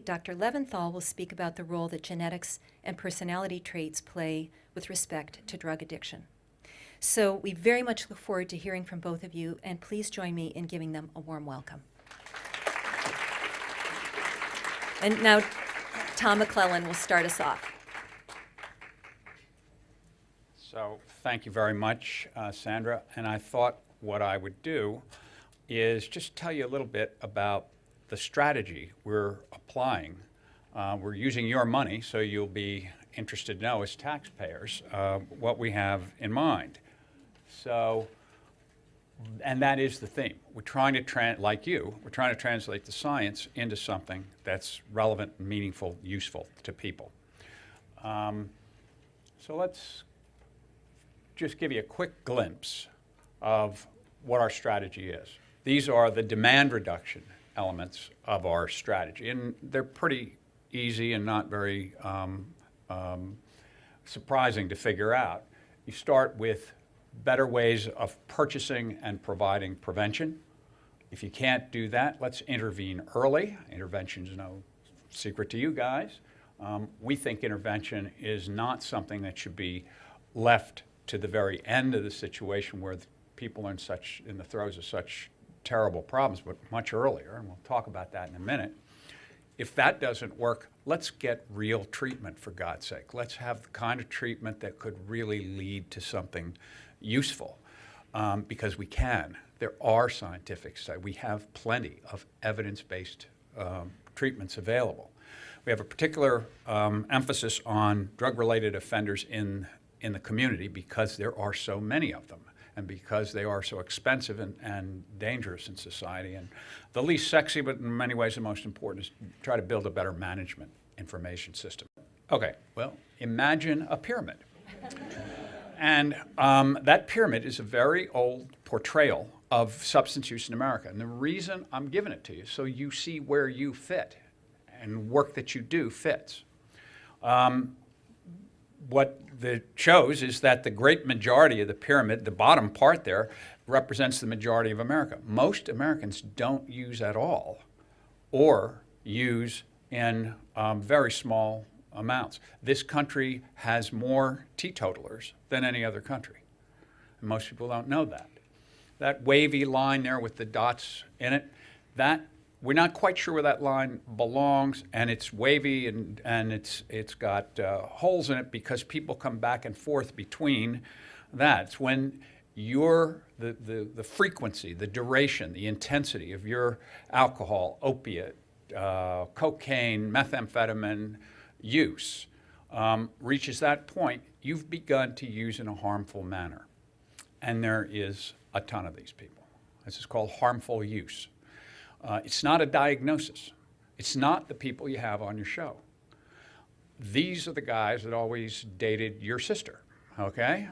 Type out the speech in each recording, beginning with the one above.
Dr. Leventhal will speak about the role that genetics and personality traits play with respect to drug addiction. So we very much look forward to hearing from both of you, and please join me in giving them a warm welcome. And now Tom McClellan will start us off. So thank you very much, Sandra. And I thought what I would do is just tell you a little bit about the strategy we're applying. We're using your money, so you'll be interested to know as taxpayers what we have in mind. So, and that is the theme. We're trying to, like you, we're trying to translate the science into something that's relevant, meaningful, useful to people. So let's just give you a quick glimpse of what our strategy is. These are the demand reduction elements of our strategy, and they're pretty easy and not very surprising to figure out. You start with better ways of purchasing and providing prevention. If you can't do that, let's intervene early. Intervention is no secret to you guys. We think intervention is not something that should be left to the very end of the situation where people are in the throes of such terrible problems, but much earlier, and we'll talk about that in a minute. If that doesn't work, let's get real treatment, for God's sake. Let's have the kind of treatment that could really lead to something useful, because we can. There are scientific studies. We have plenty of evidence-based treatments available. We have a particular emphasis on drug-related offenders in the community because there are so many of them, and because they are so expensive and dangerous in society. And the least sexy, but in many ways the most important, is try to build a better management information system. Okay, well, imagine a pyramid. And that pyramid is a very old portrayal of substance use in America. And the reason I'm giving it to you, so you see where you fit and work that you do fits. What it shows is that the great majority of the pyramid, the bottom part there, represents the majority of America. Most Americans don't use at all or use in very small amounts. This country has more teetotalers than any other country. And most people don't know that. That wavy line there with the dots in it, that we're not quite sure where that line belongs, and it's wavy and it's got holes in it because people come back and forth between that. It's when the frequency, the duration, the intensity of your alcohol, opiate, cocaine, methamphetamine use reaches that point, you've begun to use in a harmful manner. And there is a ton of these people. This is called harmful use. It's not a diagnosis. It's not the people you have on your show. These are the guys that always dated your sister, okay?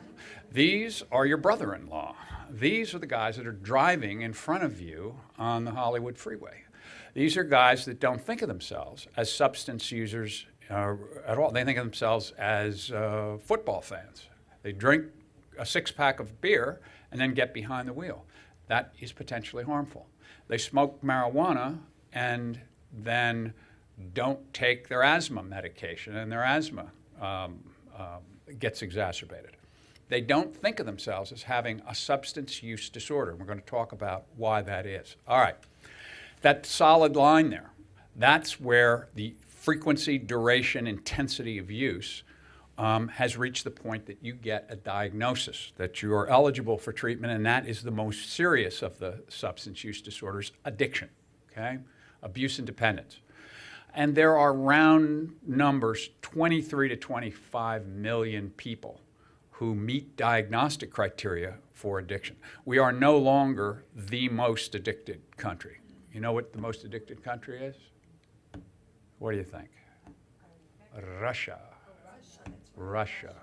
These are your brother-in-law. These are the guys that are driving in front of you on the Hollywood freeway. These are guys that don't think of themselves as substance users at all. They think of themselves as football fans. They drink a six-pack of beer and then get behind the wheel. That is potentially harmful. They smoke marijuana and then don't take their asthma medication, and their asthma gets exacerbated. They don't think of themselves as having a substance use disorder. We're going to talk about why that is. All right. That solid line there, that's where the frequency, duration, intensity of use has reached the point that you get a diagnosis, that you are eligible for treatment, and that is the most serious of the substance use disorders, addiction, okay? Abuse and dependence. And there are round numbers, 23 to 25 million people who meet diagnostic criteria for addiction. We are no longer the most addicted country. You know what the most addicted country is? What do you think? Russia. Russia.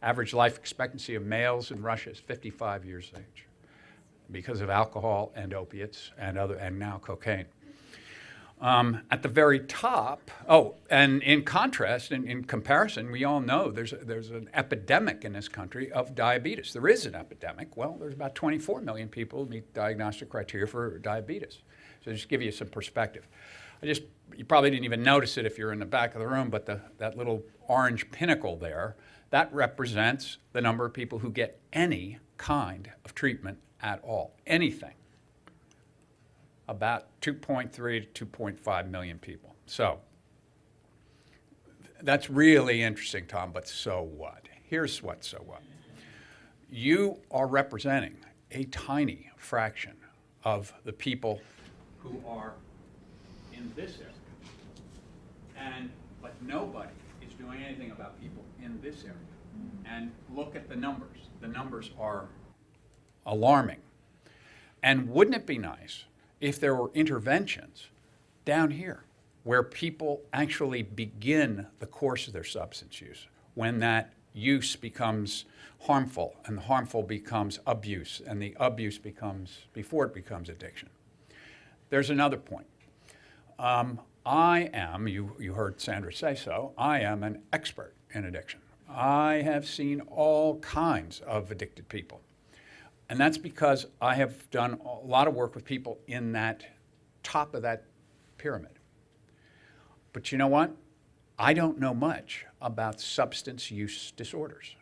Average life expectancy of males in Russia is 55 years of age because of alcohol and opiates and now cocaine. At the very top, and in contrast, in comparison, we all know there's an epidemic in this country of diabetes. There is an epidemic. Well, there's about 24 million people who meet diagnostic criteria for diabetes. So just give you some perspective. You probably didn't even notice it if you're in the back of the room, but that little orange pinnacle there, that represents the number of people who get any kind of treatment at all, anything. About 2.3 to 2.5 million people. So that's really interesting, Tom, but so what? Here's what so what. You are representing a tiny fraction of the people who are in this area. But nobody is doing anything about people in this area. And look at the numbers. The numbers are alarming. And wouldn't it be nice if there were interventions down here where people actually begin the course of their substance use, when that use becomes harmful, and the harmful becomes abuse, and the abuse becomes, before it becomes addiction. There's another point. I am, you heard Sandra say so, I am an expert in addiction. I have seen all kinds of addicted people. And that's because I have done a lot of work with people in that top of that pyramid. But you know what? I don't know much about substance use disorders,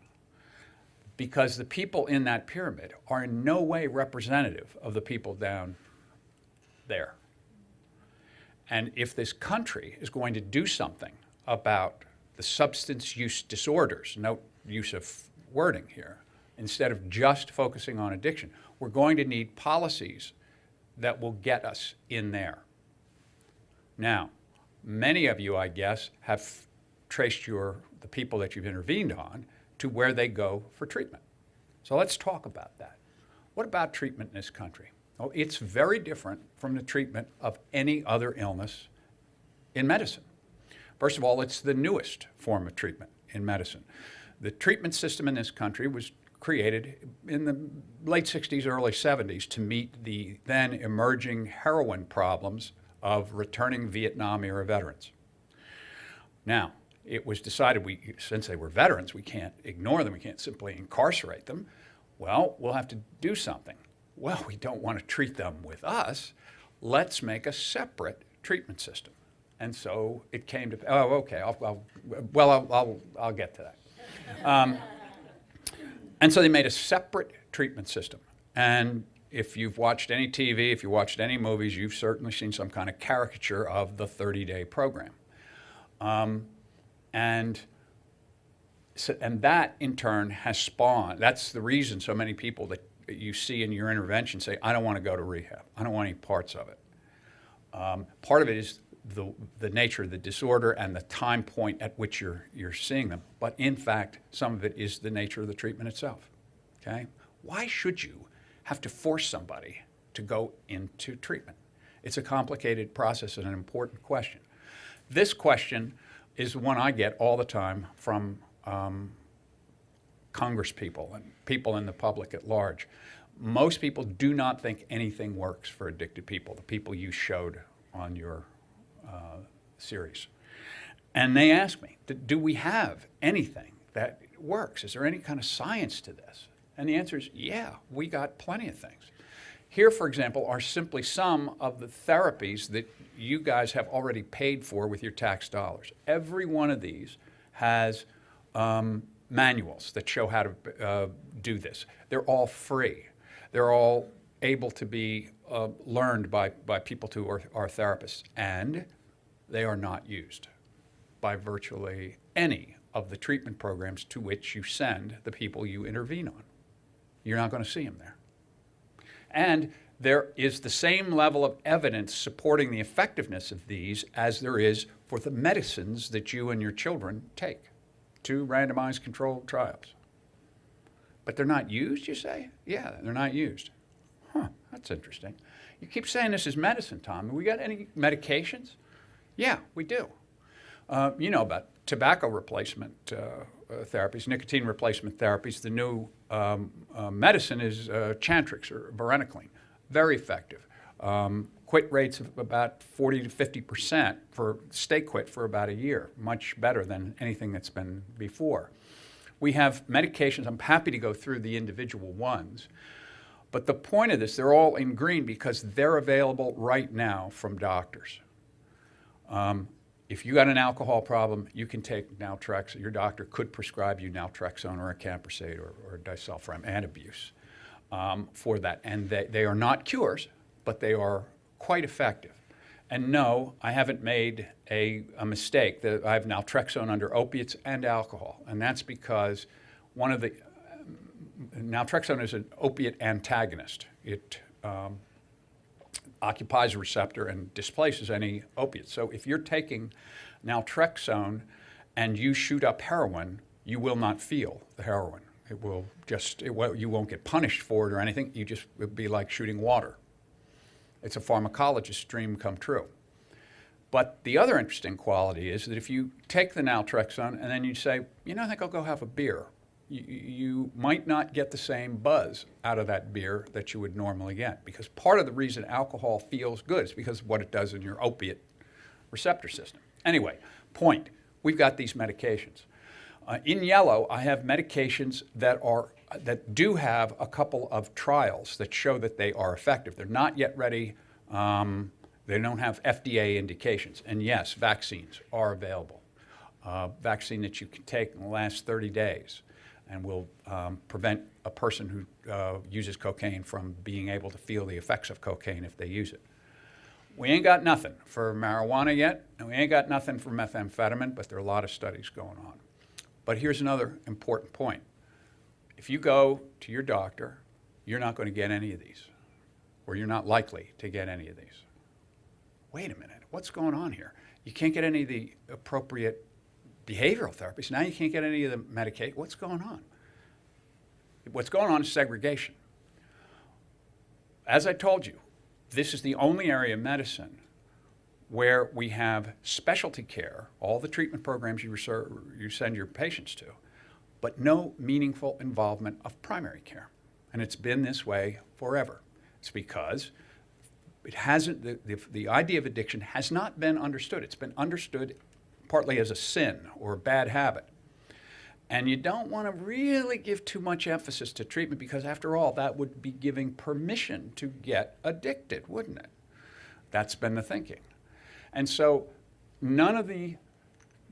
because the people in that pyramid are in no way representative of the people down there. And if this country is going to do something about the substance use disorders, note use of wording here, instead of just focusing on addiction, we're going to need policies that will get us in there. Now, many of you, I guess, have traced the people that you've intervened on to where they go for treatment. So let's talk about that. What about treatment in this country? Oh, it's very different from the treatment of any other illness in medicine. First of all, it's the newest form of treatment in medicine. The treatment system in this country was created in the late 60s, early 70s to meet the then emerging heroin problems of returning Vietnam-era veterans. Now, it was decided since they were veterans, we can't ignore them, we can't simply incarcerate them. Well, we'll have to do something. Well, we don't want to treat them with us. Let's make a separate treatment system. And so it came to, oh, okay, I'll get to that. And so they made a separate treatment system. And if you've watched any TV, if you watched any movies, you've certainly seen some kind of caricature of the 30-day program. And that, in turn, has spawned, that's the reason so many people that you see in your intervention say, I don't want to go to rehab. I don't want any parts of it. Part of it is the nature of the disorder and the time point at which you're seeing them. But in fact, some of it is the nature of the treatment itself. Okay? Why should you have to force somebody to go into treatment? It's a complicated process and an important question. This question is one I get all the time from congresspeople and people in the public at large. Most people do not think anything works for addicted people, the people you showed on your series. And they ask me, do we have anything that works? Is there any kind of science to this? And the answer is, yeah, we got plenty of things. Here, for example, are simply some of the therapies that you guys have already paid for with your tax dollars. Every one of these has manuals that show how to do this. They're all free. They're all able to be learned by people who are therapists, and they are not used by virtually any of the treatment programs to which you send the people you intervene on. You're not going to see them there. And there is the same level of evidence supporting the effectiveness of these as there is for the medicines that you and your children take. 2 randomized controlled trials. But they're not used, you say? Yeah, they're not used. Huh, that's interesting. You keep saying this is medicine, Tom. We got any medications? Yeah, we do. You know about tobacco replacement therapies, nicotine replacement therapies. The new medicine is Chantix or varenicline. Very effective. Quit rates of about 40 to 50% stay quit for about a year. Much better than anything that's been before. We have medications. I'm happy to go through the individual ones. But the point of this, they're all in green because they're available right now from doctors. If you got an alcohol problem, you can take naltrexone. Your doctor could prescribe you naltrexone or a camprosate or disulfiram and abuse for that. And they are not cures, but they are quite effective. And no, I haven't made a mistake. I have naltrexone under opiates and alcohol. And that's because naltrexone is an opiate antagonist. It occupies a receptor and displaces any opiate. So if you're taking naltrexone and you shoot up heroin, you will not feel the heroin. You won't get punished for it or anything. It'd be like shooting water. It's a pharmacologist's dream come true. But the other interesting quality is that if you take the naltrexone and then you say, I think I'll go have a beer, you might not get the same buzz out of that beer that you would normally get, because part of the reason alcohol feels good is because of what it does in your opiate receptor system. Anyway, we've got these medications. In yellow, I have medications that do have a couple of trials that show that they are effective. They're not yet ready. They don't have FDA indications. And yes, vaccines are available. Vaccine that you can take in the last 30 days and will prevent a person who uses cocaine from being able to feel the effects of cocaine if they use it. We ain't got nothing for marijuana yet, and we ain't got nothing for methamphetamine, but there are a lot of studies going on. But here's another important point. If you go to your doctor, you're not going to get any of these, or you're not likely to get any of these. Wait a minute, what's going on here? You can't get any of the appropriate behavioral therapies. Now you can't get any of the medication. What's going on? What's going on is segregation. As I told you, this is the only area of medicine where we have specialty care, all the treatment programs you send your patients to, but no meaningful involvement of primary care. And it's been this way forever. It's because it hasn't, the idea of addiction has not been understood. It's been understood partly as a sin or a bad habit. And you don't want to really give too much emphasis to treatment, because after all, that would be giving permission to get addicted, wouldn't it? That's been the thinking. And so none of the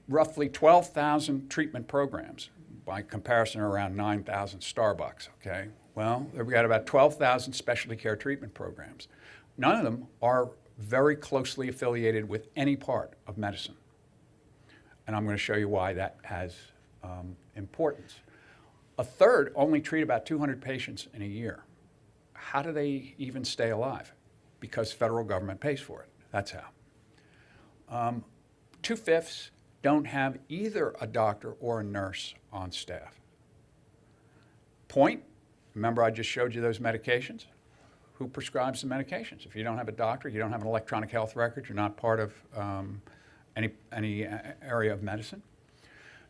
roughly 12,000 treatment programs, by comparison around 9,000 Starbucks, okay? Well, we've got about 12,000 specialty care treatment programs. None of them are very closely affiliated with any part of medicine. And I'm going to show you why that has importance. A third only treat about 200 patients in a year. How do they even stay alive? Because federal government pays for it. That's how. 2/5 don't have either a doctor or a nurse on staff. Remember I just showed you those medications? Who prescribes the medications? If you don't have a doctor, you don't have an electronic health record, you're not part of any area of medicine.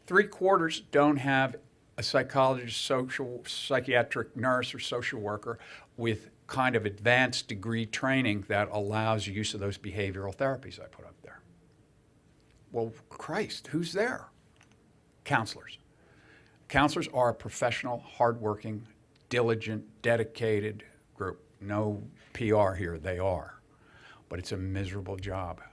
3/4 don't have a psychologist, psychiatric nurse, or social worker with kind of advanced degree training that allows use of those behavioral therapies I put up there. Well, Christ, who's there? Counselors. Counselors are a professional, hardworking, diligent, dedicated group. No PR here, they are. But it's a miserable job.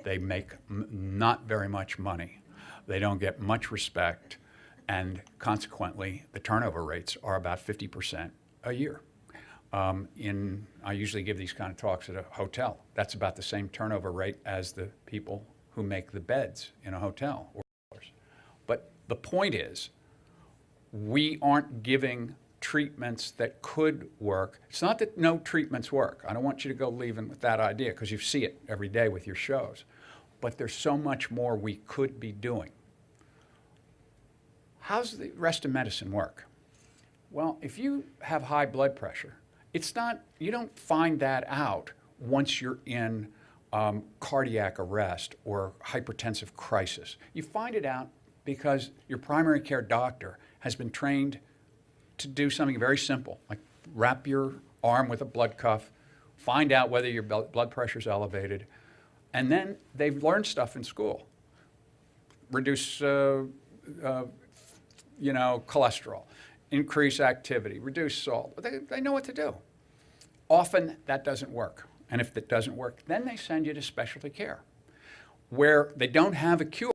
They make not very much money. They don't get much respect, and consequently, the turnover rates are about 50% a year. I usually give these kind of talks at a hotel. That's about the same turnover rate as the people who make the beds in a hotel. But the point is, we aren't giving treatments that could work. It's not that no treatments work. I don't want you to go leaving with that idea, because you see it every day with your shows. But there's so much more we could be doing. How's the rest of medicine work? Well, if you have high blood pressure, you don't find that out once you're in cardiac arrest or hypertensive crisis. You find it out because your primary care doctor has been trained to do something very simple, like wrap your arm with a blood cuff, find out whether your blood pressure is elevated, and then they've learned stuff in school. Reduce cholesterol, increase activity, reduce salt. They know what to do. Often that doesn't work. And if it doesn't work, then they send you to specialty care. where they don't have a cure.